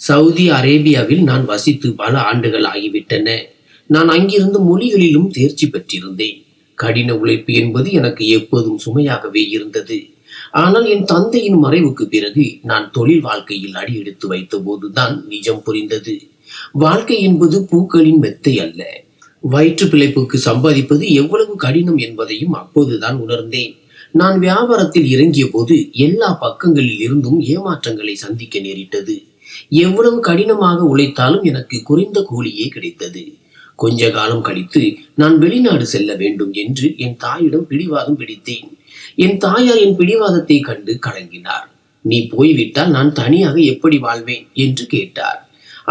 Saudi அரேபியாவில் நான் வசித்து பல ஆண்டுகள் ஆகிவிட்டன. நான் அங்கிருந்து மொழிகளிலும் தேர்ச்சி பெற்றிருந்தேன். கடின உழைப்பு என்பது எனக்கு எப்போதும் சுமையாகவே இருந்தது. ஆனால் என் தந்தையின் மறைவுக்கு பிறகு நான் தொழில் வாழ்க்கையில் அடி எடுத்து வைத்த போதுதான் நிஜம் புரிந்தது. வாழ்க்கை என்பது பூக்களின் மெத்தை அல்ல. வயிற்று பிழைப்புக்கு சம்பாதிப்பது எவ்வளவு கடினம் என்பதையும் அப்போதுதான் உணர்ந்தேன். நான் வியாபாரத்தில் இறங்கிய போது எல்லா பக்கங்களில் இருந்தும் ஏமாற்றங்களை சந்திக்க நேரிட்டது. எவ்வளவு கடினமாக உழைத்தாலும் எனக்கு குறைந்த கூலியே கிடைத்தது. கொஞ்ச காலம் கழித்து நான் வெளிநாடு செல்ல வேண்டும் என்று என் தாயிடம் பிடிவாதம் பிடித்தேன். என் தாயார் என் பிடிவாதத்தை கண்டு கலங்கினார். நீ போய்விட்டால் நான் தனியாக எப்படி வாழ்வேன் என்று கேட்டார்.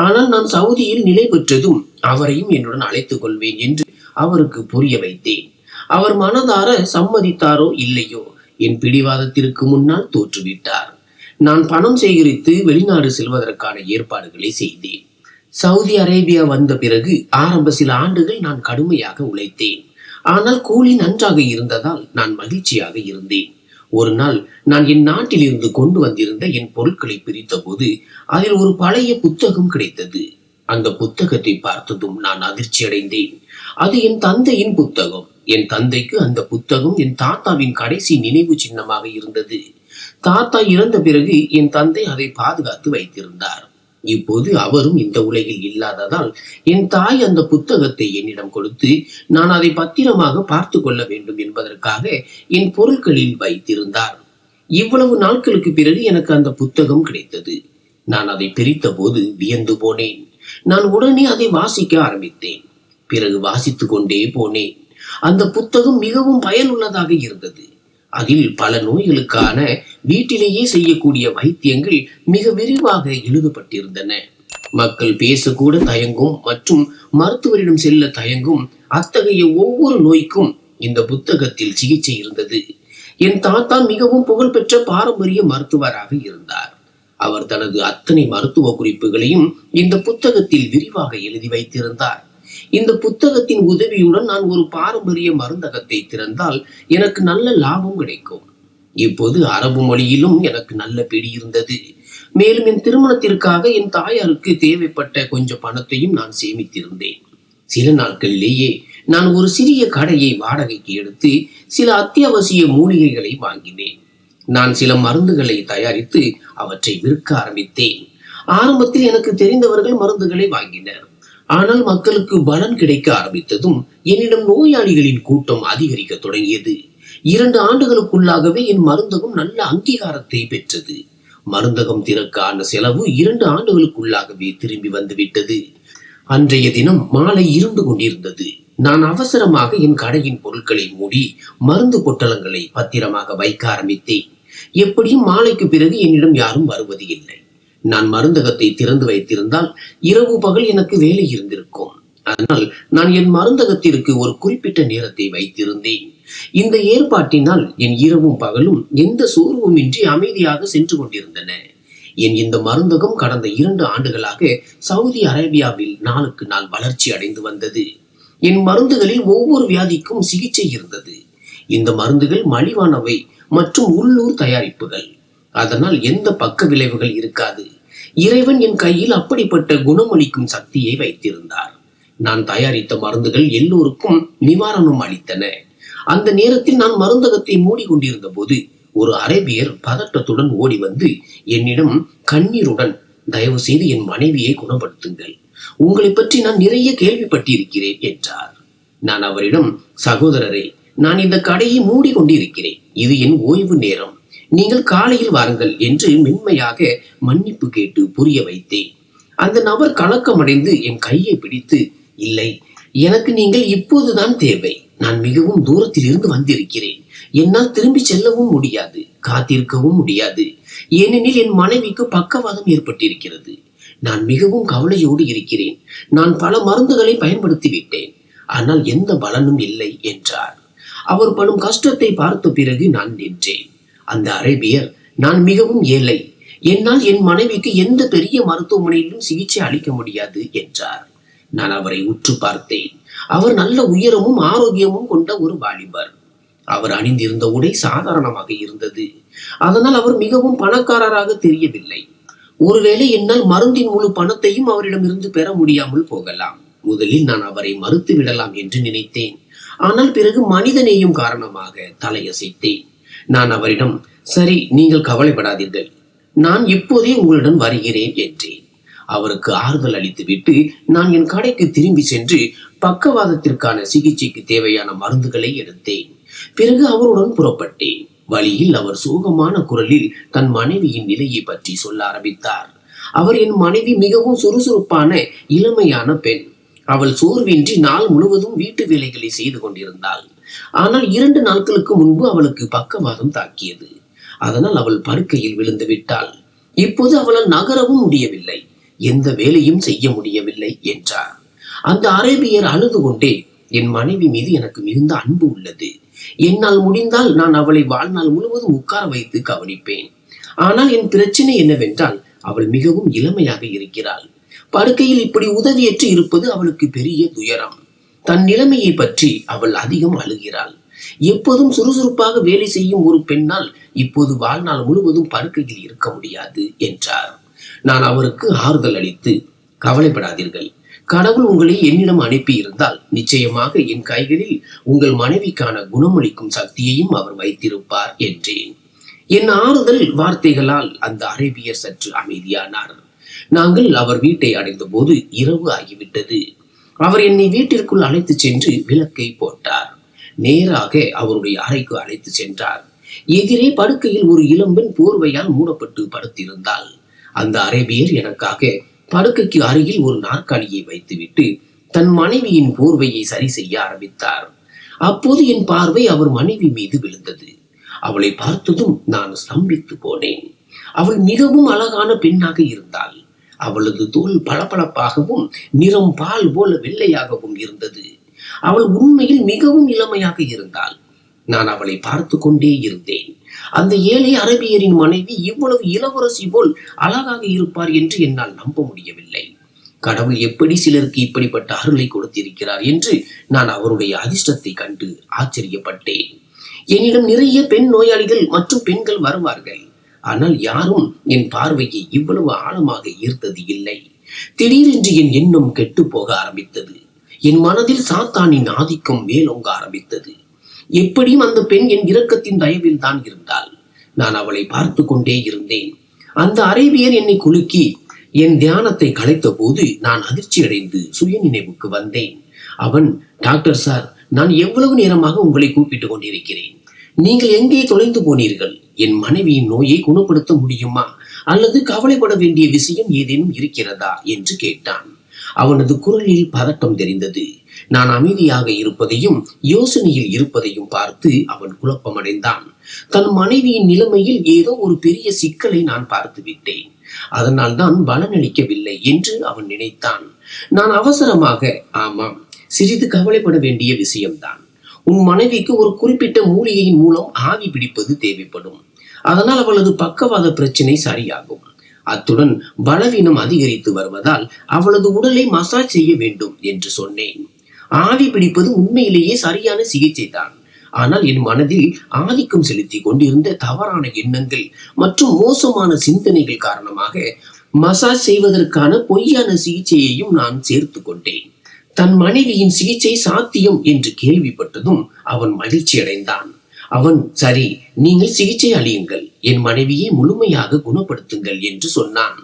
ஆனால் நான் சவுதியில் நிலை பெற்றதும் அவரையும் என்னுடன் அழைத்துக் கொள்வேன் என்று அவருக்கு புரிய வைத்தேன். அவர் மனதார சம்மதித்தாரோ இல்லையோ, என் பிடிவாதத்திற்கு முன்னால் தோற்றுவிட்டார். நான் பணம் சேகரித்து வெளிநாடு செல்வதற்கான ஏற்பாடுகளை செய்தேன். சவுதி அரேபியா வந்த பிறகு ஆரம்ப சில ஆண்டுகள் நான் கடுமையாக உழைத்தேன். ஆனால் கூலி நன்றாக இருந்ததால் நான் மகிழ்ச்சியாக இருந்தேன். ஒரு நாள் நான் என் நாட்டில் இருந்து கொண்டு வந்திருந்த என் பொருட்களை பிரித்த போது அதில் ஒரு பழைய புத்தகம் கிடைத்தது. அந்த புத்தகத்தை பார்த்ததும் நான் அதிர்ச்சி அடைந்தேன். அது என் தந்தையின் புத்தகம். என் தந்தைக்கு அந்த புத்தகம் என் தாத்தாவின் கடைசி நினைவு சின்னமாக இருந்தது. தாத்தா இறந்த பிறகு என் தந்தை அதை பாதுகாத்து வைத்திருந்தார். இப்போது அவரும் இந்த உலகில் இல்லாததால் என் தாய் அந்த புத்தகத்தை என்னிடம் கொடுத்து நான் அதை பத்திரமாக பார்த்து கொள்ள வேண்டும் என்பதற்காக என் பொருட்களில் வைத்திருந்தார். இவ்வளவு நாட்களுக்கு பிறகு எனக்கு அந்த புத்தகம் கிடைத்தது. நான் அதை பிரித்த போது வியந்து போனேன். நான் உடனே அதை வாசிக்க ஆரம்பித்தேன். பிறகு வாசித்து கொண்டே போனேன். அந்த புத்தகம் மிகவும் பயனுள்ளதாக இருந்தது. அதில் பல நோய்களுக்கான வீட்டிலேயே செய்யக்கூடிய வைத்தியங்கள் மிக விரிவாக எழுதப்பட்டிருந்தன. மக்கள் பேசக்கூட தயங்கும் மற்றும் மருத்துவரிடம் செல்ல தயங்கும் அத்தகைய ஒவ்வொரு நோய்க்கும் இந்த புத்தகத்தில் சிகிச்சை இருந்தது. என் தாத்தா மிகவும் புகழ்பெற்ற பாரம்பரிய மருத்துவராக இருந்தார். அவர் தனது அத்தனை மருத்துவ குறிப்புகளையும் இந்த புத்தகத்தில் விரிவாக எழுதி வைத்திருந்தார். இந்த புத்தகத்தின் உதவியுடன் நான் ஒரு பாரம்பரிய மருந்தகத்தை திறந்தால் எனக்கு நல்ல லாபம் கிடைக்கும். இப்போது அரபு மொழியிலும் எனக்கு நல்ல பிடி இருந்தது. மேலும் என் திருமணத்திற்காக என் தாயாருக்கு தேவைப்பட்ட கொஞ்சம் பணத்தையும் நான் சேமித்திருந்தேன். சில நாட்களிலேயே நான் ஒரு சிறிய கடையை வாடகைக்கு எடுத்து சில அத்தியாவசிய மூலிகைகளை வாங்கினேன். நான் சில மருந்துகளை தயாரித்து அவற்றை விற்க ஆரம்பித்தேன். ஆரம்பத்தில் எனக்கு தெரிந்தவர்கள் மருந்துகளை வாங்கினர். ஆனால் மக்களுக்கு பலன் கிடைக்க ஆரம்பித்ததும் என்னிடம் நோயாளிகளின் கூட்டம் அதிகரிக்க தொடங்கியது. 2 ஆண்டுகளுக்குள்ளாகவே என் மருந்தகம் நல்ல அங்கீகாரத்தை பெற்றது. மருந்தகம் திறக்க ஆன செலவு 2 ஆண்டுகளுக்குள்ளாகவே திரும்பி வந்துவிட்டது. அன்றைய தினம் மாலை இருண்டு கொண்டிருந்தது. நான் அவசரமாக என் கடையின் பொருட்களை மூடி மருந்து பொட்டலங்களை பத்திரமாக வைக்க ஆரம்பித்தேன். எப்படியும் மாலைக்கு பிறகு என்னிடம் யாரும் வருவது இல்லை. நான் மருந்தகத்தை திறந்து வைத்திருந்தால் இரவு பகல் எனக்கு வேலை இருந்திருக்கும். ஆனால் நான் என் மருந்தகத்திற்கு ஒரு குறிப்பிட்ட நேரத்தை வைத்திருந்தேன். இந்த ஏற்பாட்டினால் என் இரவும் பகலும் எந்த சோர்வுமின்றி அமைதியாக சென்று கொண்டிருந்தன. என் இந்த மருந்தகம் கடந்த 2 ஆண்டுகளாக சவுதி அரேபியாவில் நாளுக்கு நாள் வளர்ச்சி அடைந்து வந்தது. என் மருந்துகளில் ஒவ்வொரு வியாதிக்கும் சிகிச்சை இருந்தது. இந்த மருந்துகள் மலிவானவை மற்றும் உள்ளூர் தயாரிப்புகள். அதனால் எந்த பக்க விளைவுகள் இருக்காது. இறைவன் என் கையில் அப்படிப்பட்ட குணமளிக்கும் சக்தியை வைத்திருந்தார். நான் தயாரித்த மருந்துகள் எல்லோருக்கும் நிவாரணம் அளித்தன. அந்த நேரத்தில் நான் மருந்தகத்தை மூடிக்கொண்டிருந்த போது ஒரு அரேபியர் பதட்டத்துடன் ஓடி வந்து என்னிடம் கண்ணீருடன், தயவு செய்து என் மனைவியை குணப்படுத்துங்கள், உங்களை பற்றி நான் நிறைய கேள்விப்பட்டிருக்கிறேன் என்றார். நான் அவரிடம், சகோதரரே, நான் இந்த கடையை மூடிக்கொண்டிருக்கிறேன். இது என் ஓய்வு நேரம். நீங்கள் காலையில் வாருங்கள் என்று மென்மையாக மன்னிப்பு கேட்டு புரிய வைத்தேன். அந்த நபர் கலக்கமடைந்து என் கையை பிடித்து, இல்லை, எனக்கு நீங்கள் இப்போதுதான் தேவை. நான் மிகவும் தூரத்தில் இருந்து வந்திருக்கிறேன். என்னால் திரும்பி செல்லவும் முடியாது, காத்திருக்கவும் முடியாது. ஏனெனில் என் மனைவிக்கு பக்கவாதம் ஏற்பட்டிருக்கிறது. நான் மிகவும் கவலையோடு இருக்கிறேன். நான் பல மருந்துகளை பயன்படுத்தி விட்டேன். ஆனால் எந்த பலனும் இல்லை என்றார். அவர் படும் கஷ்டத்தை பார்த்த பிறகு நான் நின்றேன். அந்த அரேபியர், நான் மிகவும் ஏழை. என்னால் என் மனைவிக்கு எந்த பெரிய மருத்துவமனையிலும் சிகிச்சை அளிக்க முடியாது என்றார். நான் அவரை உற்று பார்த்தேன். அவர் நல்ல உயரமும் ஆரோக்கியமும் கொண்ட ஒரு வாலிபர். அவர் அணிந்திருந்த உடை சாதாரணமாக இருந்தது. அதனால் அவர் மிகவும் பணக்காரராக தெரியவில்லை. ஒருவேளை என்னால் மருந்தின் முழு பணத்தையும் அவரிடமிருந்து பெற முடியாமல் போகலாம். முதலில் நான் அவரை மறுத்து விடலாம் என்று நினைத்தேன். ஆனால் பிறகு மனிதநேயம் காரணமாக தலையசைத்தேன். நான் அவரிடம், சரி, நீங்கள் கவலைப்படாதீர்கள், நான் இப்போதே உங்களுடன் வருகிறேன் என்றேன். அவருக்கு ஆறுதல் அளித்துவிட்டு நான் என் கடைக்கு திரும்பி சென்று பக்கவாதத்திற்கான சிகிச்சைக்கு தேவையான மருந்துகளை எடுத்தேன். பிறகு அவருடன் புறப்பட்டேன். வழியில் அவர் சோகமான குரலில் தன் மனைவியின் நிலையை பற்றி சொல்ல ஆரம்பித்தார். அவர் என் மனைவி மிகவும் சுறுசுறுப்பான இளமையான பெண். அவள் சோர்வின்றி நாள் முழுவதும் வீட்டு வேலைகளை செய்து கொண்டிருந்தாள். ஆனால் 2 நாட்களுக்கு முன்பு அவளுக்கு பக்கவாதம் தாக்கியது. அதனால் அவள் படுக்கையில் விழுந்து விட்டாள். இப்போது அவளால் நகரவும் முடியவில்லை, எந்த வேலையும் செய்ய முடியவில்லை என்றார். அந்த அரேபியர் அழுது கொண்டே, என் மனைவி மீது எனக்கு மிகுந்த அன்பு உள்ளது. என்னால் முடிந்தால் நான் அவளை வாழ்நாள் முழுவதும் உட்கார வைத்து கவனிப்பேன். ஆனால் என் பிரச்சனை என்னவென்றால் அவள் மிகவும் இளமையாக இருக்கிறாள். படுக்கையில் இப்படி உதவியற்று இருப்பது அவளுக்கு பெரிய துயரம். தன் நிலைமையை பற்றி அவள் அதிகம் அழுகிறாள். எப்போதும் சுறுசுறுப்பாக வேலை செய்யும் ஒரு பெண்ணால் இப்போது வாழ்நாள் முழுவதும் படுக்கையில் இருக்க முடியாது என்றார். நான் அவருக்கு ஆறுதல் அளித்து, கவலைப்படாதீர்கள், கடவுள் உங்களை என்னிடம் அனுப்பி இருந்தால் நிச்சயமாக என் கைகளில் உங்கள் மனைவிக்கான குணமளிக்கும் சக்தியையும் அவர் வைத்திருப்பார் என்றேன். என் ஆறுதல் வார்த்தைகளால் அந்த அரேபியர் சற்று அமைதியானார். நாங்கள் அவர் வீட்டை அடைந்த போது இரவு ஆகிவிட்டது. அவர் என்னை வீட்டிற்குள் அழைத்து சென்று விளக்கை போட்டார். நேராக அவருடைய அறைக்கு அழைத்து சென்றார். எதிரே படுக்கையில் ஒரு இளம்பெண் போர்வையால் மூடப்பட்டு படுத்திருந்தாள். அந்த அரேபியர் எனக்காக படுக்கைக்கு அருகில் ஒரு நாற்காலியை வைத்துவிட்டு தன் மனைவியின் போர்வையை சரி செய்ய ஆரம்பித்தார். அப்போது என் பார்வை அவர் மனைவி மீது விழுந்தது. அவளை பார்த்ததும் நான் ஸ்தம்பித்து போனேன். அவள் மிகவும் அழகான பெண்ணாக இருந்தாள். அவளது தோல் பளபளப்பாகவும் நிறம் பால் போல வெள்ளையாகவும் இருந்தது. அவள் உண்மையில் மிகவும் இளமையாக இருந்தாள். நான் அவளை பார்த்து கொண்டே இருந்தேன். அந்த ஏழை அரபியரின் மனைவி இவ்வளவு இளவரசி போல் அழகாக இருப்பார் என்று என்னால் நம்ப முடியவில்லை. கடவுள் எப்படி சிலருக்கு இப்படிப்பட்ட அருளை கொடுத்திருக்கிறார் என்று நான் அவருடைய அதிர்ஷ்டத்தை கண்டு ஆச்சரியப்பட்டேன். என்னிடம் நிறைய பெண் நோயாளிகள் மற்றும் பெண்கள் வருவார்கள். ஆனால் யாரும் என் பார்வையை இவ்வளவு ஆழமாக ஈர்த்தது இல்லை. திடீரென்று என் எண்ணம் கெட்டு போக ஆரம்பித்தது. என் மனதில் சாத்தானின் ஆதிக்கம் மேலோங்க ஆரம்பித்தது. எப்படியும் அந்த பெண் என் இரக்கத்தின் தயவில் தான் இருந்தாள். நான் அவளை பார்த்து கொண்டே இருந்தேன். அந்த அரேபியர் என்னை குலுக்கி என் தியானத்தை கலைத்த போது நான் அதிர்ச்சி அடைந்து சுய நினைவுக்கு வந்தேன். அவன், டாக்டர் சார், நான் எவ்வளவு நேரமாக உங்களை கூப்பிட்டு கொண்டிருக்கிறேன். நீங்கள் எங்கே தொலைந்து போனீர்கள்? என் மனைவியின் நோயை குணப்படுத்த முடியுமா அல்லது கவலைப்பட வேண்டிய விஷயம் ஏதேனும் இருக்கிறதா என்று கேட்டான். அவனது குரலில் பதட்டம் தெரிந்தது. நான் அமைதியாக இருப்பதையும் யோசனையில் இருப்பதையும் பார்த்து அவன் குழப்பமடைந்தான். தன் மனைவியின் நிலைமையில் ஏதோ ஒரு பெரிய சிக்கலை நான் பார்த்து விட்டேன். அதனால் தான் பலனளிக்கவில்லை என்று அவன் நினைத்தான். நான் அவசரமாக, ஆமாம், சிறிது கவலைப்பட வேண்டிய விஷயம்தான். உன் மனைவிக்கு ஒரு குறிப்பிட்ட மூலிகையின் மூலம் ஆவி பிடிப்பது தேவைப்படும். அதனால் அவளது பக்கவாத பிரச்சனை சரியாகும். அத்துடன் பலவீனம் அதிகரித்து வருவதால் அவளது உடலை மசாஜ் செய்ய வேண்டும் என்று சொன்னேன். ஆவி பிடிப்பது உண்மையிலேயே சரியான சிகிச்சை தான். ஆனால் என் மனதில் ஆதிக்கம் செலுத்தி கொண்டிருந்த தவறான எண்ணங்கள் மற்றும் மோசமான சிந்தனைகள் காரணமாக மசாஜ் செய்வதற்கான பொய்யான சிகிச்சையையும் நான் சேர்த்து கொண்டேன். தன் மனைவியின் சிகிச்சை சாத்தியம் என்று கேள்விப்பட்டதும் அவன் மகிழ்ச்சி அடைந்தான். அவன், சரி, நீங்கள் சிகிச்சை அளியுங்கள், என் மனைவியை முழுமையாக குணப்படுத்துங்கள் என்று சொன்னான்.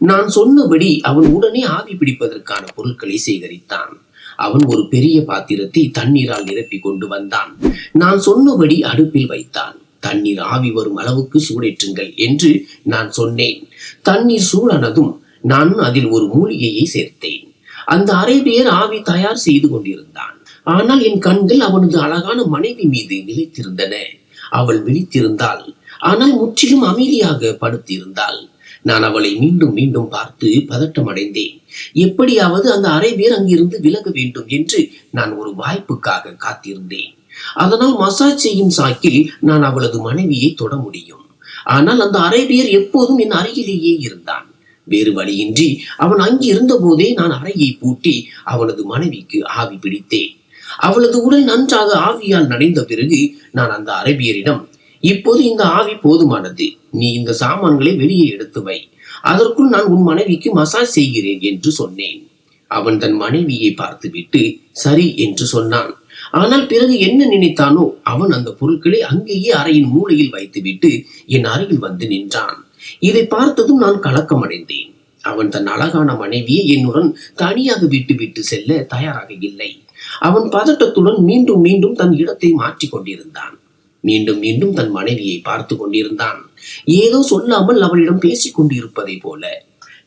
நான் சொன்னபடி அவன் உடனே ஆவி பிடிப்பதற்கான பொருட்களை சேகரித்தான். அவன் ஒரு பெரிய பாத்திரத்தை தண்ணீரால் நிரப்பி கொண்டு வந்தான். நான் சொன்னபடி அடுப்பில் வைத்தான். தண்ணீர் ஆவி வரும் அளவுக்கு சூடேற்றுங்கள் என்று நான் சொன்னேன். தண்ணீர் சூடானதும் நான் அதில் ஒரு மூலிகையை சேர்த்தேன். அந்த அரேபியர் ஆவி தயார் செய்து கொண்டிருந்தான். ஆனால் என் கண்கள் அவனது அழகான மனைவி மீது நிலைத்திருந்தன. அவள் விழித்திருந்தாள், ஆனால் முற்றிலும் அமைதியாக படுத்திருந்தாள். நான் அவளை மீண்டும் மீண்டும் பார்த்து பதட்டம் அடைந்தேன். எப்படியாவது அந்த அரேபியர் அங்கிருந்து விலக வேண்டும் என்று நான் ஒரு வாய்ப்புக்காக காத்திருந்தேன். அதனால் மசாஜ் செய்யும் சாக்கில் நான் அவளது மனைவியை தொட முடியும். ஆனால் அந்த அரேபியர் எப்போதும் என் அருகிலேயே இருந்தான். வேறு வழியின்றி அவன் அங்கிருந்த போதே நான் அறையை பூட்டி அவனது மனைவிக்கு ஆவி பிடித்தேன். அவளது உடல் நன்றாக ஆவியால் நனைந்த பிறகு நான் அந்த அரேபியரிடம், இப்போது இந்த ஆவி போதுமானது, நீ இந்த சாமான்களை வெளியே எடுத்து வை. அதற்குள் நான் உன் மனைவிக்கு மசாஜ் செய்கிறேன் என்று சொன்னேன். அவன் தன் மனைவியை பார்த்துவிட்டு சரி என்று சொன்னான். ஆனால் பிறகு என்ன நினைத்தானோ அவன் அந்த பொருட்களை அங்கேயே அறையின் மூலையில் வைத்துவிட்டு என் அருகில் வந்து நின்றான். இதை பார்த்ததும் நான் கலக்கமடைந்தேன். அவன் தன் அழகான மனைவியை என்னுடன் தனியாக விட்டு செல்ல தயாராக இல்லை. அவன் பதட்டத்துடன் மீண்டும் மீண்டும் தன் இடத்தை மாற்றிக் கொண்டிருந்தான். மீண்டும் மீண்டும் தன் மனைவியை பார்த்து கொண்டிருந்தான். ஏதோ சொல்லாமல் அவளிடம் பேசிக் கொண்டிருப்பதை போல.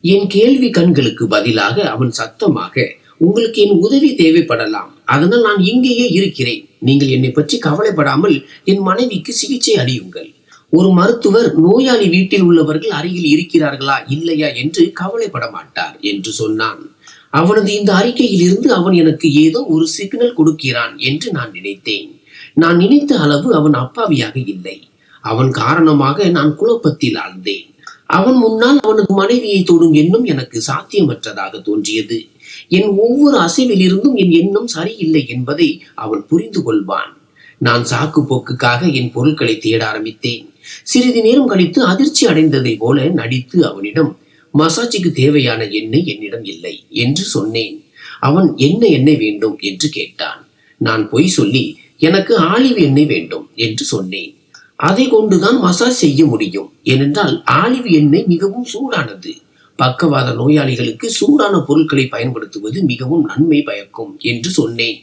என் கேள்வி கண்களுக்கு பதிலாக அவன் சத்தமாக, உங்களுக்கு என் உதவி தேவைப்படலாம், அதனால் நான் இங்கேயே இருக்கிறேன். நீங்கள் என்னை பற்றி கவலைப்படாமல் என் மனைவிக்கு சிகிச்சை அளியுங்கள். ஒரு மருத்துவர் நோயாளி வீட்டில் உள்ளவர்கள் அருகில் இருக்கிறார்களா இல்லையா என்று கவலைப்பட மாட்டார் என்று சொன்னான். அவனது இந்த அறிக்கையில் இருந்து அவன் எனக்கு ஏதோ ஒரு சிக்னல் கொடுக்கிறான் என்று நான் நினைத்தேன். நான் நினைத்த அளவு அவன் அப்பாவியாக இல்லை. அவன் காரணமாக நான் குழப்பத்தில் ஆழ்ந்தேன். அவன் முன்னால் அவனது மனைவியை தொடும் எண்ணம் எனக்கு சாத்தியமற்றதாக தோன்றியது. என் ஒவ்வொரு அசைவிலிருந்தும் என் எண்ணம் சரியில்லை என்பதை அவன் புரிந்து கொள்வான். நான் சாக்கு போக்குக்காக என் பொருட்களை தேட ஆரம்பித்தேன். சிறிது நேரம் கழித்து அதிர்ச்சி அடைந்ததை போல நடித்து அவனிடம், மசாஜுக்கு தேவையான எண்ணெய் என்னிடம் இல்லை என்று சொன்னேன். அவன் என்ன எண்ணெய் வேண்டும் என்று கேட்டான். நான் பொய் சொல்லி எனக்கு ஆலிவ் எண்ணெய் வேண்டும் என்று சொன்னேன். அதை கொண்டுதான் மசாஜ் செய்ய முடியும், ஏனென்றால் ஆலிவ் எண்ணெய் மிகவும் சூடானது. பக்கவாத நோயாளிகளுக்கு சூடான பொருட்களை பயன்படுத்துவது மிகவும் நன்மை பயக்கும் என்று சொன்னேன்.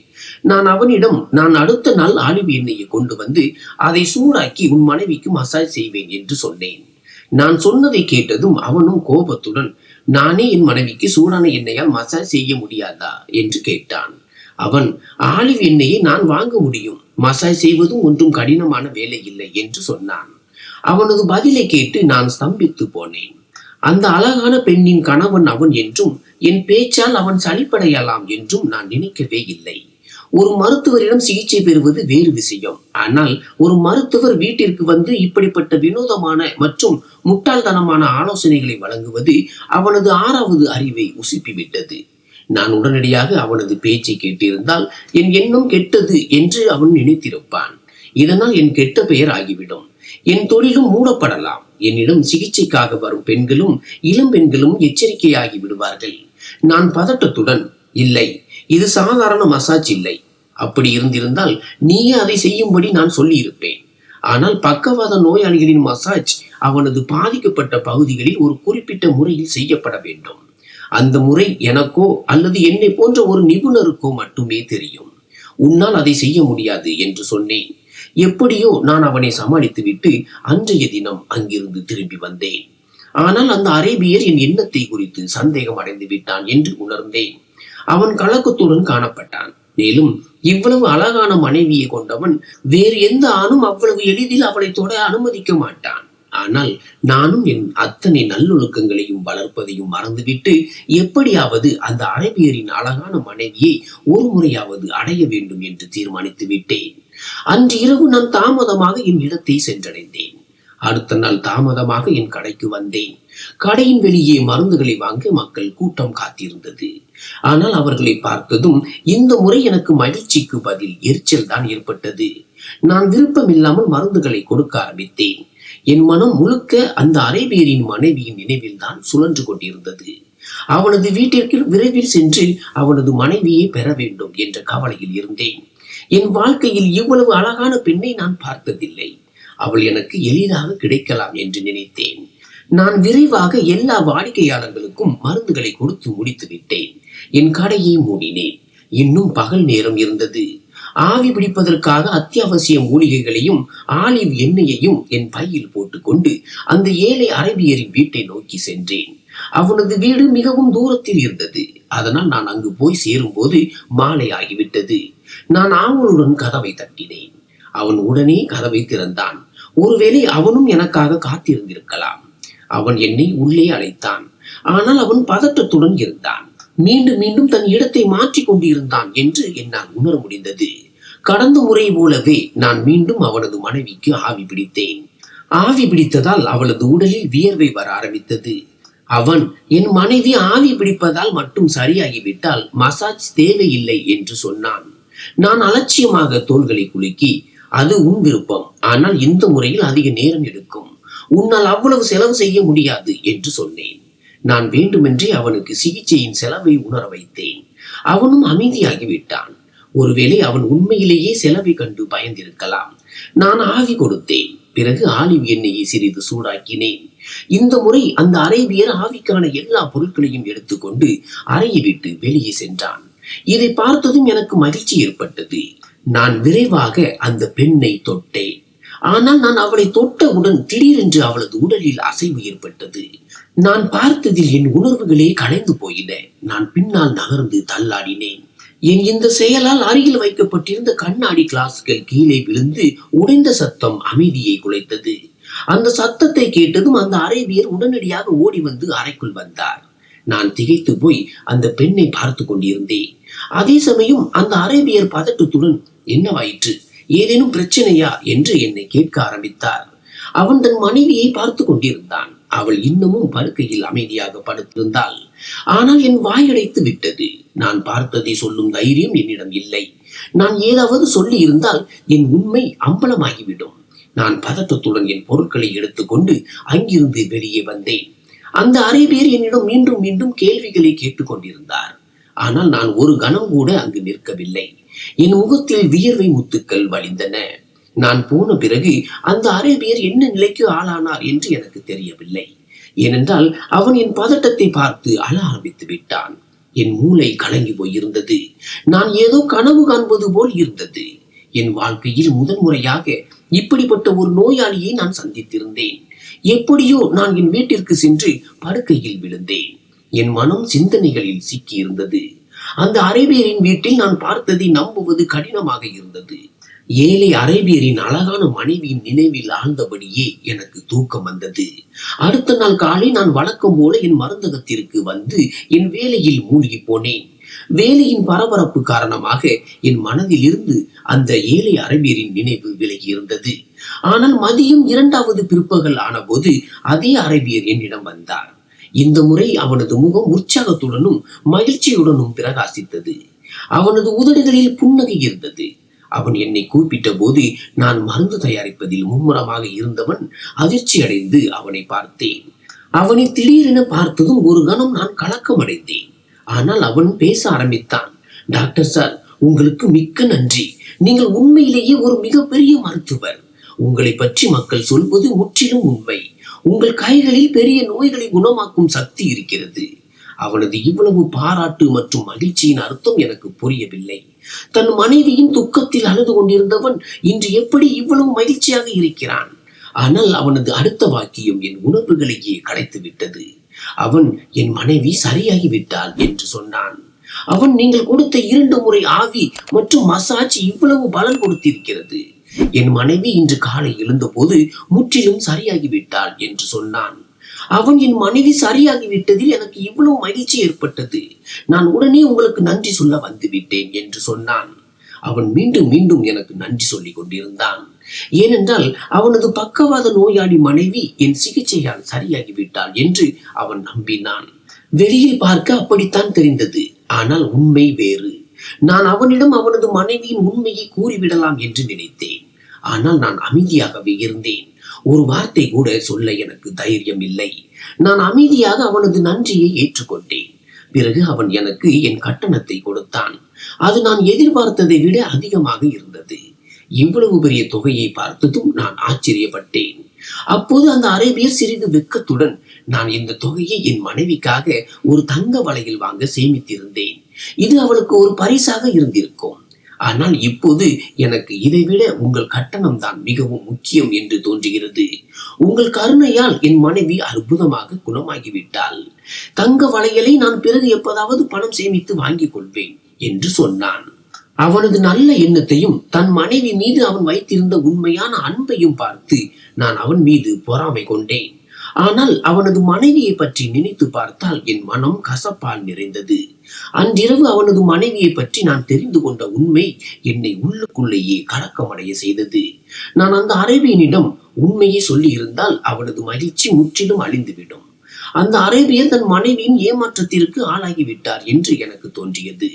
நான் அவனிடம், நான் அடுத்த நாள் ஆலிவ் எண்ணெயை கொண்டு வந்து அதை சூடாக்கி உன் மனைவிக்கு மசாஜ் செய்வேன் என்று சொன்னேன். நான் சொன்னதை கேட்டதும் அவனும் கோபத்துடன், நானே என் மனைவிக்கு சூடான எண்ணெயால் மசாஜ் செய்ய முடியாதா என்று கேட்டான். அவன், ஆலிவ் எண்ணெயை நான் வாங்க முடியும், மசாஜ் செய்வதும் ஒன்றும் கடினமான வேலை இல்லை என்று சொன்னான். அவனது பதிலை கேட்டு நான் ஸ்தம்பித்து போனேன். அந்த அழகான பெண்ணின் கணவன் அவன் என்றும் என் பேச்சால் அவன் சலிப்படையலாம் என்றும் நான் நினைக்கவே இல்லை. ஒரு மருத்துவரிடம் சிகிச்சை பெறுவது வேறு விஷயம். ஆனால் ஒரு மருத்துவர் வீட்டிற்கு வந்து இப்படிப்பட்ட வினோதமான மற்றும் முட்டாள்தனமான ஆலோசனைகளை வழங்குவது அவனது 6வது அறிவை உசுப்பிவிட்டது. நான் உடனடியாக அவனது பேச்சை கேட்டிருந்தால் என் எண்ணம் கெட்டது என்று அவன் நினைத்திருப்பான். இதனால் என் கெட்ட பெயர் ஆகிவிடும். என் தொழிலும் மூடப்படலாம். என்னிடம் சிகிச்சைக்காக வரும் பெண்களும் இளம் பெண்களும் எச்சரிக்கையாகி விடுவார்கள். நான் பதட்டத்துடன், இல்லை, இது சாதாரண மசாஜ் இல்லை. அப்படி இருந்திருந்தால் நீயே அதை செய்யும்படி நான் சொல்லி இருப்பேன். ஆனால் பக்கவாத நோயாளிகளின் மசாஜ் அவனது பாதிக்கப்பட்ட பகுதிகளில் ஒரு குறிப்பிட்ட முறையில் செய்யப்பட வேண்டும். அந்த முறை எனக்கோ அல்லது என்னை போன்ற ஒரு நிபுணருக்கோ மட்டுமே தெரியும். உன்னால் அதை செய்ய முடியாது என்று சொன்னேன். எப்படியோ நான் அவனை சமாளித்து விட்டு அன்றைய தினம் அங்கிருந்து திரும்பி வந்தேன். ஆனால் அந்த அரேபியர் என் எண்ணத்தை குறித்து சந்தேகம் அடைந்து விட்டான் என்று உணர்ந்தேன். அவன் கலக்கத்துடன் காணப்பட்டான். மேலும் இவ்வளவு அழகான மனைவியை கொண்டவன் வேறு எந்த ஆணும் அவ்வளவு எளிதில் அவளை தொட அனுமதிக்க மாட்டான். ஆனால் நானும் என் அத்தனை நல்லொழுக்கங்களையும் வளர்ப்பதையும் மறந்துவிட்டு எப்படியாவது அந்த அரேபியரின் அழகான மனைவியை ஒரு முறையாவது அடைய வேண்டும் என்று தீர்மானித்து விட்டேன். அன்று இரவு நான் தாமதமாக என் இடத்தை சென்றடைந்தேன். அடுத்த நாள் தாமதமாக என் கடைக்கு வந்தேன். கடையின் வெளியே மருந்துகளை வாங்க மக்கள் கூட்டம் காத்திருந்தது. ஆனால் அவர்களை பார்த்ததும் இந்த முறை எனக்கு மகிழ்ச்சிக்கு பதில் எரிச்சல் தான் ஏற்பட்டது. நான் விருப்பமில்லாமல் மருந்துகளை கொடுக்க ஆரம்பித்தேன். என் மனம் முழுக்க அந்த அரேபியரின் மனைவியின் நினைவில் தான் சுழன்று கொண்டிருந்தது. அவனது வீட்டிற்கு விரைவில் சென்று அவனது மனைவியை பெற வேண்டும் என்ற கவலையில் இருந்தேன். என் வாழ்க்கையில் இவ்வளவு அழகான பெண்ணை நான் பார்த்ததில்லை. அவள் எனக்கு எளிதாக கிடைக்கலாம் என்று நினைத்தேன். நான் விரைவாக எல்லா வாடிக்கையாளர்களுக்கும் மருந்துகளை கொடுத்து முடித்து விட்டேன். என் கடையை மூடினேன். இன்னும் பகல் நேரம் இருந்தது. ஆவி பிடிப்பதற்காக அத்தியாவசிய மூலிகைகளையும் ஆலிவ் எண்ணெயையும் என் பையில் போட்டுக்கொண்டு அந்த ஏழை அரேபியரின் வீட்டை நோக்கி சென்றேன். அவனது வீடு மிகவும் தூரத்தில் இருந்தது. அதனால் நான் அங்கு போய் சேரும்போது மாலை ஆகிவிட்டது. நான் ஆவலுடன் கதவை தட்டினேன். அவன் உடனே கதவை திறந்தான். ஒருவேளை அவனும் எனக்காக காத்திருந்திருக்கலாம். அவன் என்னை உள்ளே அழைத்தான். ஆனால் அவன் பதட்டத்துடன் இருந்தான். மீண்டும் மீண்டும் தன் இடத்தை மாற்றிக் கொண்டிருந்தான் என்று என்னால் உணர முடிந்தது. கடந்த முறை போலவே நான் மீண்டும் அவனது மனைவிக்கு ஆவி பிடித்தேன். ஆவி பிடித்ததால் அவளது உடலில் வியர்வை வர ஆரம்பித்தது. அவன், என் மனைவி ஆவி பிடிப்பதால் மட்டும் சரியாகிவிட்டால் மசாஜ் தேவையில்லை என்று சொன்னான். நான் அலட்சியமாக தோள்களை குலுக்கி, அது உன் விருப்பம், ஆனால் இந்த முறையில் அதிக நேரம் எடுக்கும், உன்னால் அவ்வளவு செலவு செய்ய முடியாது என்று சொன்னேன். நான் வேண்டுமென்றே அவனுக்கு சிகிச்சையின் செலவை உணர வைத்தேன். அவனும் அமைதியாகிவிட்டான். ஒருவேளை அவன் உண்மையிலேயே செலவை கண்டு பயந்திருக்கலாம். நான் ஆவி கொடுத்தேன். பிறகு ஆலிவ் எண்ணெயை சிறிது சூடாக்கினேன். இந்த முறை அந்த அரேபியர் ஆவிக்கான எல்லா பொருட்களையும் எடுத்துக்கொண்டு அறையை விட்டு வெளியே சென்றான். இதை பார்த்ததும் எனக்கு மகிழ்ச்சி ஏற்பட்டது. நான் விரைவாக அந்த பெண்ணை தொட்டேன். ஆனால் நான் அவளை தொட்டவுடன் திடீரென்று அவளது உடலில் அசைவு ஏற்பட்டது. நான் பார்த்ததில் என் உணர்வுகளே கலைந்து போயின. நான் பின்னால் நகர்ந்து தள்ளாடினேன். என் இந்த செயலால் அருகில் வைக்கப்பட்டிருந்த கண்ணாடி கிளாஸ்கள் கீழே விழுந்து உடைந்த சத்தம் அமைதியை குலைத்தது. அந்த சத்தத்தை கேட்டதும் அந்த அரேபியர் உடனடியாக ஓடி வந்து அறைக்குள் வந்தார். நான் திகைத்து போய் அந்த பெண்ணை பார்த்து கொண்டிருந்தேன். அதே சமயம் அந்த அரேபியர் பதட்டத்துடன், என்னவாயிற்று, ஏதேனும் பிரச்சனையா என்று என்னை கேட்க ஆரம்பித்தார். அவன் தன் மனைவியை பார்த்து கொண்டிருந்தான். அவள் இன்னமும் படுக்கையில் அமைதியாக படுத்திருந்தாள். ஆனால் என் வாயடைத்து விட்டது. நான் பார்த்ததை சொல்லும் தைரியம் என்னிடம் இல்லை. நான் ஏதாவது சொல்லி இருந்தால் என் உண்மை அம்பலமாகிவிடும். நான் பதட்டத்துடன் என் பொருட்களை எடுத்துக்கொண்டு அங்கிருந்து வெளியே வந்தேன். அந்த அரேபியர் என்னிடம் மீண்டும் மீண்டும் கேள்விகளை கேட்டுக்கொண்டிருந்தார். ஆனால் நான் ஒரு கணம் கூட அங்கு நிற்கவில்லை. என் முகத்தில் வியர்வை முத்துக்கள் வழிந்தன. நான் போன பிறகு அந்த அரேபியர் என்ன நிலைக்கு ஆளானார் என்று எனக்கு தெரியவில்லை. ஏனென்றால் அவன் என் பதட்டத்தை பார்த்து அழ ஆரம்பித்து விட்டான். என் மூளை கலங்கி போயிருந்தது. நான் ஏதோ கனவு காண்பது போல் இருந்தது. என் வாழ்க்கையில் முதன்முறையாக இப்படிப்பட்ட ஒரு நோயாளியை நான் சந்தித்திருந்தேன். எப்படியோ நான் என் வீட்டிற்கு சென்று படுக்கையில் விழுந்தேன். என் மனம் சிந்தனைகளில் சிக்கி இருந்தது. அந்த அரேபியரின் வீட்டில் நான் பார்த்ததை நம்புவது கடினமாக இருந்தது. ஏழை அரேபியரின் அழகான மனைவியின் நினைவில் ஆழ்ந்தபடியே எனக்கு தூக்கம் வந்தது. அடுத்த நாள் காலை நான் வழக்கம் போல என் மருந்தகத்திற்கு வந்து என் வேலையில் மூழ்கி போனேன். வேலையின் பரபரப்பு காரணமாக என் மனதில் இருந்து அந்த ஏழை அரேபியரின் நினைவு விலகி இருந்தது. ஆனால் மதியம் 2வது பிற்பகல் ஆனபோது அதே அரேபியர் என்னிடம் வந்தார். இந்த முறை அவனது முகம் உற்சாகத்துடனும் மகிழ்ச்சியுடனும் பிரகாசித்தது. அவனது உதடுகளில் புன்னகை இருந்தது. அவன் என்னை கூப்பிட்ட போது நான் மருந்து தயாரிப்பதில் மும்முரமாக இருந்தவன் அதிர்ச்சி அடைந்து அவனை பார்த்தேன். அவனை திடீரென பார்த்ததும் ஒரு கணம் நான் கலக்கம் அடைந்தேன். ஆனால் அவன் பேச ஆரம்பித்தான். டாக்டர் சார், உங்களுக்கு மிக்க நன்றி. நீங்கள் உண்மையிலேயே ஒரு மிகப்பெரிய மருத்துவர். உங்களை பற்றி மக்கள் சொல்வது முற்றிலும் உண்மை. உங்கள் கைகளில் பெரிய நோய்களை குணமாக்கும் சக்தி இருக்கிறது. அவனது இவ்வளவு பாராட்டு மற்றும் மகிழ்ச்சியின் அர்த்தம் எனக்கு புரியவில்லை. தன் மனைவியின் துக்கத்தில் அழுது கொண்டிருந்தவன் இன்று எப்படி இவ்வளவு மகிழ்ச்சியாக இருக்கிறான்? ஆனால் அவனது அடுத்த வாக்கியம் என் உணர்வுகளையே கலைத்து விட்டது. அவன், என் மனைவி சரியாகிவிட்டாள் என்று சொன்னான். அவன், நீங்கள் கொடுத்த 2 முறை ஆவி மற்றும் மசாஜ் இவ்வளவு பலன் கொடுத்திருக்கிறது. என் மனைவி இன்று காலை எழுந்தபோது முற்றிலும் சரியாகிவிட்டாள் என்று சொன்னான். அவன், என் மனைவி சரியாகிவிட்டதில் எனக்கு இவ்வளவு மகிழ்ச்சி ஏற்பட்டது. நான் உடனே உங்களுக்கு நன்றி சொல்ல வந்துவிட்டேன் என்று சொன்னான். அவன் மீண்டும் மீண்டும் எனக்கு நன்றி சொல்லிக் கொண்டிருந்தான். ஏனென்றால் அவனது பக்கவாத நோயாளி மனைவி என் சிகிச்சையால் சரியாகிவிட்டாள் என்று அவன் நம்பினான். வெளியில் பார்க்க அப்படித்தான் தெரிந்தது. ஆனால் உண்மை வேறு. நான் அவனிடம் அவனது மனைவியின் உண்மையை கூறிவிடலாம் என்று நினைத்தேன். ஆனால் நான் அமைதியாகவே இருந்தேன். ஒரு வார்த்தை கூட சொல்ல எனக்கு தைரியம் இல்லை. நான் அமைதியாக அவனது நன்றியை ஏற்றுக்கொண்டேன். பிறகு அவன் எனக்கு என் கட்டணத்தை கொடுத்தான். அது நான் எதிர்பார்த்ததை விட அதிகமாக இருந்தது. இவ்வளவு பெரிய தொகையை பார்த்ததும் நான் ஆச்சரியப்பட்டேன். அப்போது அந்த அரேபியர் சிறிது வெட்கத்துடன், நான் இந்த தொகையை என் மனைவிக்காக ஒரு தங்க வளையல் வாங்க சேமித்திருந்தேன். இது அவளுக்கு ஒரு பரிசாக இருந்திருக்கும். ஆனால் இப்போது எனக்கு இதைவிட உங்கள் கட்டணம் தான் மிகவும் முக்கியம் என்று தோன்றுகிறது. உங்கள் கருணையால் என் மனைவி அற்புதமாக குணமாகிவிட்டாள். தங்க வளையலை நான் பிறகு எப்போதாவது பணம் சேமித்து வாங்கிக் கொள்வேன் என்று சொன்னான். அவனது நல்ல எண்ணத்தையும் தன் மனைவி மீது அவன் வைத்திருந்த உண்மையான அன்பையும் பார்த்து நான் அவன் மீது பொறாமை கொண்டேன். ஆனால் அவனது மனைவியை பற்றி நினைத்து பார்த்தால் என் மனம் கசப்பால் நிறைந்தது. அன்றிரவு அவனது மனைவியை பற்றி நான் தெரிந்து கொண்ட உண்மை என்னை உள்ளுக்குள்ளேயே கலக்கமடைய செய்தது. நான் அந்த அரேபியனிடம் உண்மையை சொல்லி இருந்தால் அவனது மகிழ்ச்சி முற்றிலும் அழிந்துவிடும். அந்த அரேபியர் தன் மனைவியின் ஏமாற்றத்திற்கு ஆளாகிவிட்டார் என்று எனக்கு தோன்றியது.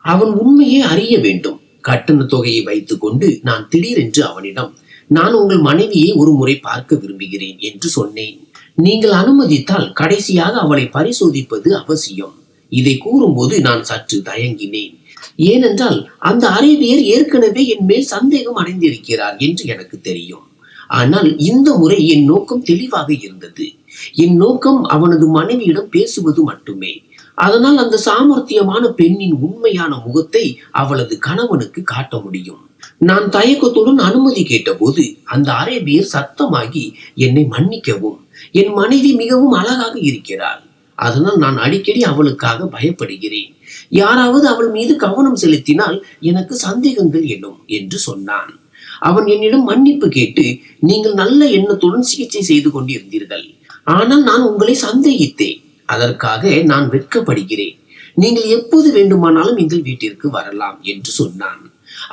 அவன் உண்மையை அறிய வேண்டும். கட்டண தொகையை வைத்துக் கொண்டு நான் திடீரென்று அவனிடம், நான் உங்கள் மனைவியை ஒரு முறை பார்க்க விரும்புகிறேன் என்று சொன்னேன். நீங்கள் அனுமதித்தால் கடைசியாக அவளை பரிசோதிப்பது அவசியம். இதை கூறும்போது நான் சற்று தயங்கினேன். ஏனென்றால் அந்த அரேபியர் ஏற்கனவே என் மேல் சந்தேகம் அடைந்திருக்கிறார் என்று எனக்கு தெரியும். ஆனால் இந்த முறை என் நோக்கம் தெளிவாக இருந்தது. என் நோக்கம் அவனது மனைவியிடம் பேசுவது மட்டுமே. அதனால் அந்த சாமர்த்தியமான பெண்ணின் உண்மையான முகத்தை அவளது கணவனுக்கு காட்ட முடியும். நான் தயக்கத்துடன் அனுமதி கேட்டபோது அந்த அரேபியர் சத்தமாகி, என்னை மன்னிக்கவும், என் மனைவி மிகவும் அழகாக இருக்கிறாள். அதனால் நான் அடிக்கடி அவளுக்காக பயப்படுகிறேன். யாராவது அவள் மீது கவனம் செலுத்தினால் எனக்கு சந்தேகங்கள் எழும் என்று சொன்னான். அவன் என்னிடம் மன்னிப்பு கேட்டு, நீங்கள் நல்ல எண்ணத்துடன் சிகிச்சை செய்து கொண்டிருந்தீர்கள். ஆனால் நான் உங்களை சந்தேகித்தேன். அதற்காக நான் வெட்கப்படுகிறேன். நீங்கள் எப்போது வேண்டுமானாலும் எங்கள் வீட்டிற்கு வரலாம் என்று சொன்னான்.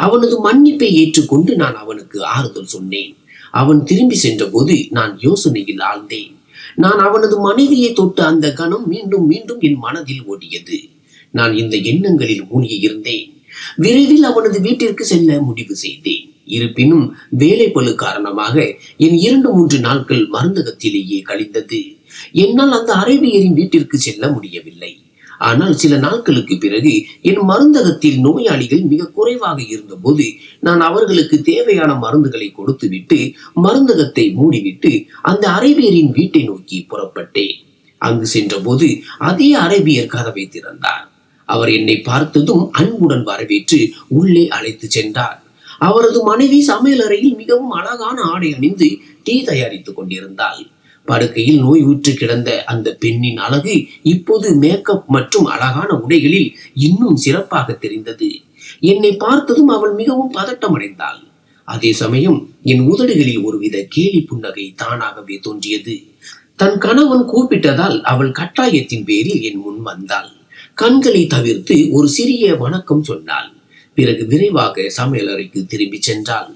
அவனது மன்னிப்பை ஏற்றுக்கொண்டு நான் அவனுக்கு ஆறுதல் சொன்னேன். அவன் திரும்பி சென்ற போது நான் யோசனையில் ஆழ்ந்தேன். நான் அவனது மனைவியை தொட்ட அந்த கணம் மீண்டும் மீண்டும் என் மனதில் ஓடியது. நான் இந்த எண்ணங்களில் மூழ்கி இருந்தேன். விரைவில் அவனது வீட்டிற்கு செல்ல முடிவு செய்தேன். இருப்பினும் வேலை பளு காரணமாக என் 2-3 நாட்கள் மருந்தகத்திலேயே கழிந்தது. என்னால் அந்த அரேபியரின் வீட்டிற்கு செல்ல முடியவில்லை. ஆனால் சில நாட்களுக்கு பிறகு என் மருந்தகத்தில் நோயாளிகள் மிக குறைவாக இருந்தபோது நான் அவர்களுக்கு தேவையான மருந்துகளை கொடுத்துவிட்டு மருந்தகத்தை மூடிவிட்டு அந்த அரேபியரின் வீட்டை நோக்கி புறப்பட்டேன். அங்கு சென்றபோது அதே அரேபியர் கதவை திறந்தார். அவர் என்னை பார்த்ததும் அன்புடன் வரவேற்று உள்ளே அழைத்து சென்றார். அவரது மனைவி சமையலறையில் மிகவும் அழகான ஆடை அணிந்து டீ தயாரித்துக் கொண்டிருந்தாள். படுக்கையில் நோய் ஊற்று கிடந்த அந்த பெண்ணின் அழகு இப்போது மேக்கப் மற்றும் அழகான உடைகளில் இன்னும் சிறப்பாக தெரிந்தது. என்னை பார்த்ததும் அவள் மிகவும் பதட்டமடைந்தாள். அதே சமயம் என் உதடுகளில் ஒருவித கேலி புன்னகை தானாகவே தோன்றியது. தன் கணவன் கூப்பிட்டதால் அவள் கட்டாயத்தின் பேரில் என் முன் வந்தாள். கண்களை தவிர்த்து ஒரு சிறிய வணக்கம் சொன்னாள். பிறகு விரைவாக சமையலறைக்கு திரும்பி சென்றாள்.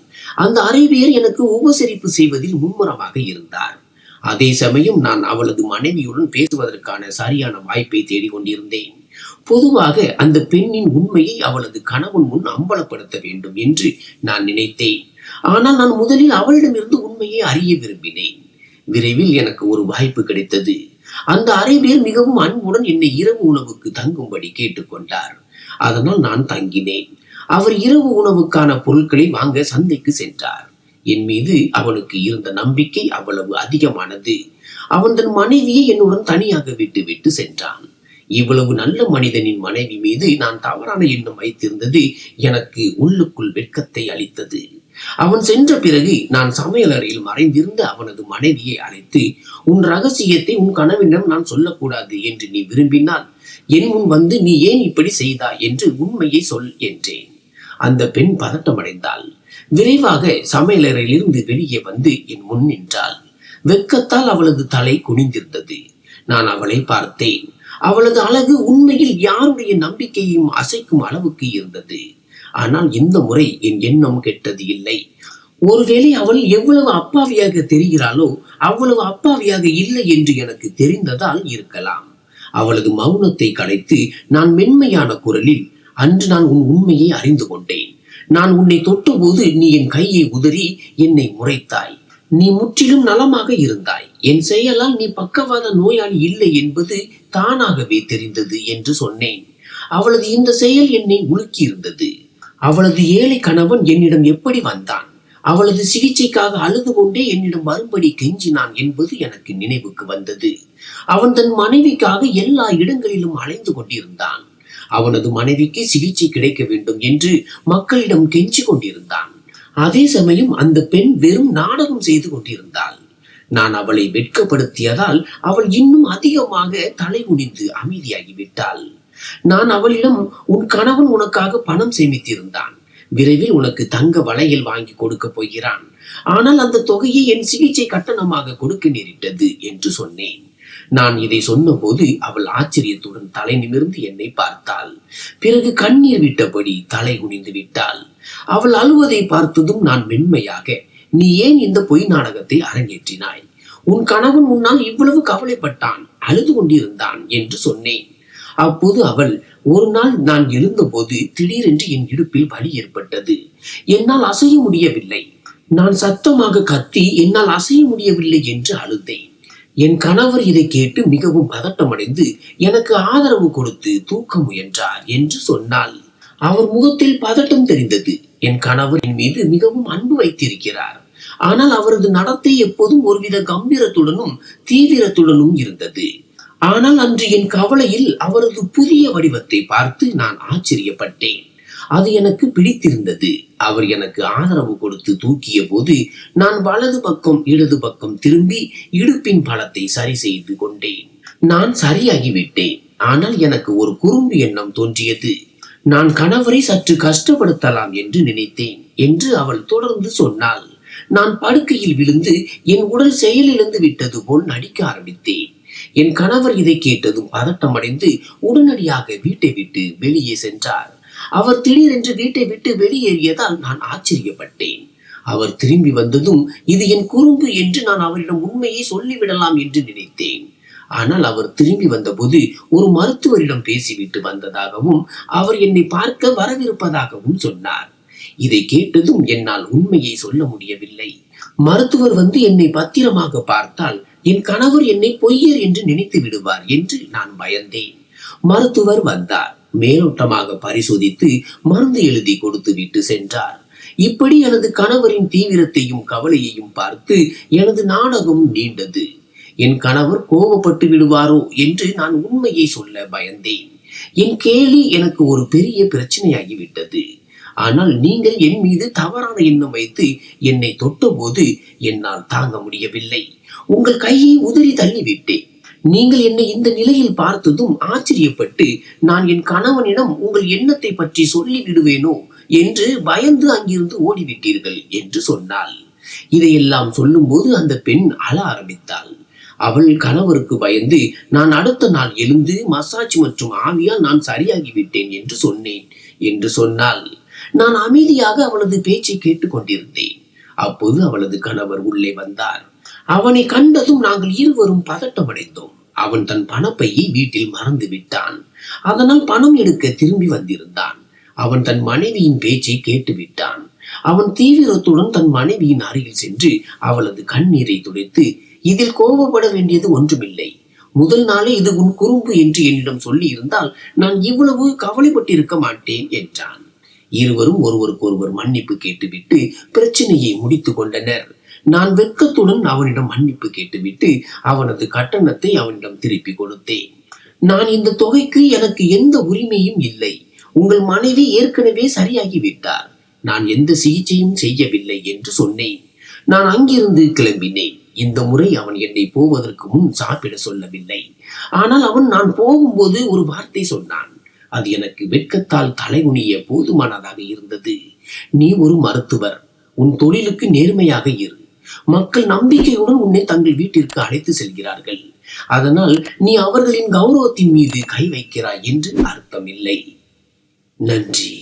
அந்த அரேபியர் எனக்கு உபசரிப்பு செய்வதில் மும்முரமாக இருந்தார். அதே சமயம் நான் அவளது மனைவியுடன் பேசுவதற்கான சரியான வாய்ப்பை தேடிக்கொண்டிருந்தேன். பொதுவாக அந்த பெண்ணின் உண்மையை அவளது கணவன் முன் அம்பலப்படுத்த வேண்டும் என்று நான் நினைத்தேன். ஆனால் நான் முதலில் அவளிடமிருந்து உண்மையை அறிய விரும்பினேன். விரைவில் எனக்கு ஒரு வாய்ப்பு கிடைத்தது. அந்த அரேபியர் மிகவும் அன்புடன் என்னை இரவு உணவுக்கு தங்கும்படி கேட்டுக்கொண்டார். அதனால் நான் தங்கினேன். அவர் இரவு உணவுக்கான பொருட்களை வாங்க சந்தைக்கு சென்றார். என் மீது அவனுக்கு இருந்த நம்பிக்கை அவ்வளவு அதிகமானது. அவன் தன் மனைவியை என்னுடன் தனியாக விட்டு சென்றான். இவ்வளவு நல்ல மனிதனின் மனைவி மீது நான் தவறான எண்ணம் வைத்திருந்தது எனக்கு உள்ளுக்குள் வெட்கத்தை அளித்தது. அவன் சென்ற பிறகு நான் சமையலறையில் மறைந்திருந்த அவனது மனைவியை அழைத்து, உன் ரகசியத்தை உன் கணவனிடம் நான் சொல்லக்கூடாது என்று நீ விரும்பினால் என் முன் வந்து நீ ஏன் இப்படி செய்தாய் என்று உண்மையை சொல் என்றேன். அந்த பெண் பதட்டமடைந்தாள். விரைவாக சமையலறையிலிருந்து வெளியே வந்து என் முன் நின்றாள். வெட்கத்தால் அவளது தலை குனிந்திருந்தது. நான் அவளை பார்த்தேன். அவளது அழகு உண்மையில் யாருடைய நம்பிக்கையும் அசைக்கும் அளவுக்கு இருந்தது. ஆனால் இந்த முறை என் எண்ணம் கெட்டது இல்லை. ஒருவேளை அவள் எவ்வளவு அப்பாவியாக தெரிகிறாளோ அவ்வளவு அப்பாவியாக இல்லை என்று எனக்கு தெரிந்ததால் இருக்கலாம். அவளது மௌனத்தை கலைத்து நான் மென்மையான குரலில், அன்று நான் உன் உண்மையை அறிந்து கொண்டேன். நான் உன்னை தொட்டபோது நீ என் கையை உதறி என்னை முறைத்தாய். நீ முற்றிலும் நலமாக இருந்தாய். என் செயலால் நீ பக்கவாத நோயாளி இல்லை என்பது தானாகவே தெரிந்தது என்று சொன்னேன். அவளது இந்த செயல் என்னை உலுக்கி இருந்தது. அவளது ஏழை கணவன் என்னிடம் எப்படி வந்தான்? அவளது சிகிச்சைக்காக அழுது கொண்டே என்னிடம் வரும்படி கெஞ்சினான் என்பது எனக்கு நினைவுக்கு வந்தது. அவன் தன் மனைவிக்காக எல்லா இடங்களிலும் அலைந்து கொண்டிருந்தான். அவனது மனைவிக்கு சிகிச்சை கிடைக்க வேண்டும் என்று மக்களிடம் கெஞ்சி கொண்டிருந்தான். அதே சமயம் அந்த பெண் வெறும் நாடகம் செய்து கொண்டிருந்தாள். நான் அவளை வெட்கப்படுத்தியதால் அவள் இன்னும் அதிகமாக தலை குனிந்து அமைதியாகிவிட்டாள். நான் அவளிடம், உன் கணவன் உனக்காக பணம் சேமித்திருந்தான். விரைவில் உனக்கு தங்க வளையல் வாங்கி கொடுக்க போகிறான். ஆனால் அந்த தொகையை என் சிகிச்சை கட்டணமாக கொடுக்க நேரிட்டது என்று சொன்னேன். நான் இதை சொன்னபோது அவள் ஆச்சரியத்துடன் தலை நிமிர்ந்து என்னை பார்த்தாள். பிறகு கண்ணீர் விட்டபடி தலை குனிந்து விட்டாள். அவள் அழுவதை பார்த்ததும் நான் மென்மையாக, நீ ஏன் இந்த பொய் நாடகத்தை அரங்கேற்றினாய்? உன் கணவன் உன்னால் இவ்வளவு கவலைப்பட்டான், அழுது கொண்டிருந்தான் என்று சொன்னேன். அப்போது அவள், ஒரு நாள் நான் எழுந்தபோது திடீரென்று என் இடுப்பில் வலி ஏற்பட்டது. என்னால் அசைய முடியவில்லை. நான் சத்தமாக கத்தி என்னால் அசைய முடியவில்லை என்று அழுதேன். என் கணவர் இதை கேட்டு மிகவும் பதட்டமடைந்து எனக்கு ஆதரவு கொடுத்து தூக்க முயன்றார் என்று சொன்னாள். அவர் முகத்தில் பதட்டம் தெரிந்தது. என் கணவர் என் மீது மிகவும் அன்பு வைத்திருக்கிறார். ஆனால் அவரது நடத்தை எப்போதும் ஒருவித கம்பீரத்துடனும் தீவிரத்துடனும் இருந்தது. ஆனால் அன்று என் கவலையில் அவரது புதிய வடிவத்தை பார்த்து நான் ஆச்சரியப்பட்டேன். அது எனக்கு பிடித்திருந்தது. அவர் எனக்கு ஆதரவு கொடுத்து தூக்கிய போது நான் வலது பக்கம் இடது பக்கம் திரும்பி இடுப்பின் பலத்தை சரி செய்து கொண்டேன். நான் சரியாகிவிட்டேன். ஆனால் எனக்கு ஒரு குறும்பு எண்ணம் தோன்றியது. நான் கணவரை சற்று கஷ்டப்படுத்தலாம் என்று நினைத்தேன் என்று அவள் தொடர்ந்து சொன்னாள். நான் படுக்கையில் விழுந்து என் உடல் செயலிழந்து விட்டது போல் நடிக்க ஆரம்பித்தேன். என் கணவர் இதை கேட்டதும் பதட்டமடைந்து உடனடியாக வீட்டை விட்டு வெளியே சென்றார். அவர் திடீரென்று வீட்டை விட்டு வெளியேறியதால் நான் ஆச்சரியப்பட்டேன். அவர் திரும்பி வந்ததும் இது என் குறும்பு என்று நான் அவரிடம் உண்மையை சொல்லிவிடலாம் என்று நினைத்தேன். ஆனால் அவர் திரும்பி வந்தபோது ஒரு மருத்துவரிடம் பேசிவிட்டு வந்ததாகவும் அவர் என்னை பார்க்க வரவிருப்பதாகவும் சொன்னார். இதை கேட்டதும் என்னால் உண்மையை சொல்ல முடியவில்லை. மருத்துவர் வந்து என்னை பத்திரமாக பார்த்தால் என் கணவர் என்னை பொய்யர் என்று நினைத்து விடுவார் என்று நான் பயந்தேன். மருத்துவர் வந்தார். மேலோட்டமாக பரிசோதித்து மருந்து எழுதி கொடுத்து விட்டு சென்றார். இப்படி எனது கணவரின் தீவிரத்தையும் கவலையையும் பார்த்து எனது நாடகம் நீண்டது. என் கணவர் கோபப்பட்டு விடுவாரோ என்று நான் உண்மையை சொல்ல பயந்தேன். என் கேலி எனக்கு ஒரு பெரிய பிரச்சனையாகிவிட்டது. ஆனால் நீங்கள் என் மீது தவறான எண்ணம் வைத்து என்னை தொட்டபோது என்னால் தாங்க முடியவில்லை. உங்கள் கையை உதறி தள்ளிவிட்டேன். நீங்கள் என்னை இந்த நிலையில் பார்த்ததும் ஆச்சரியப்பட்டு நான் என் கணவனிடம் உங்கள் எண்ணத்தை பற்றி சொல்லி விடுவேனோ என்று பயந்து அங்கிருந்து ஓடிவிட்டீர்கள் என்று சொன்னாள். இதையெல்லாம் சொல்லும்போது அந்த பெண் அழ ஆரம்பித்தாள். அவள் கணவருக்கு பயந்து நான் அடுத்த நாள் எழுந்து மசாஜ் மற்றும் ஆவியால் நான் சரியாகிவிட்டேன் என்று சொன்னேன் என்று சொன்னாள். நான் அமைதியாக அவளது பேச்சை கேட்டுக் கொண்டிருந்தேன். அப்போது அவளது கணவர் உள்ளே வந்தார். அவனை கண்டதும் நாங்கள் இருவரும் பதட்டமடைந்தோம். அவன் தன் பணப்பையை வீட்டில் மறந்து விட்டான். அதனால் பணம் எடுக்க திரும்பி வந்திருந்தான். அவன் தன் மனைவியின் பேச்சை கேட்டு விட்டான். அவன் தீவிரத்துடன் தன் மனைவியின் அருகில் சென்று அவளது கண்ணீரை துடைத்து, இதில் கோபப்பட வேண்டியது ஒன்றுமில்லை. முதல் நாளே இது உன் குறும்பு என்று என்னிடம் சொல்லி இருந்தால் நான் இவ்வளவு கவலைப்பட்டிருக்க மாட்டேன் என்றான். இருவரும் ஒருவருக்கொருவர் மன்னிப்பு கேட்டுவிட்டு பிரச்சனையை முடித்துக் கொண்டனர். நான் வெட்கத்துடன் அவனிடம் மன்னிப்பு கேட்டுவிட்டு அவனது கட்டணத்தை அவனிடம் திருப்பி கொடுத்தேன். நான் இந்த தொகைக்கு எனக்கு எந்த உரிமையும் இல்லை. உங்கள் மனைவி ஏற்கனவே சரியாகிவிட்டார். நான் எந்த சிகிச்சையும் செய்யவில்லை என்று சொன்னேன். நான் அங்கிருந்து கிளம்பினேன். இந்த முறை அவன் என்னை போவதற்கு முன் சாப்பிட சொல்லவில்லை. ஆனால் அவன் நான் போகும்போது ஒரு வார்த்தை சொன்னான். அது எனக்கு வெட்கத்தால் தலைகுனிய போதுமானதாக இருந்தது. நீ ஒரு மருத்துவர். உன் தொழிலுக்கு நேர்மையாக இரு. மக்கள் நம்பிக்கையுடன் உன்னை தங்கள் வீட்டிற்கு அழைத்து செல்கிறார்கள். அதனால் நீ அவர்களின் கௌரவத்தின் மீது கை வைக்கிறாய் என்று அர்த்தமில்லை. நன்றி.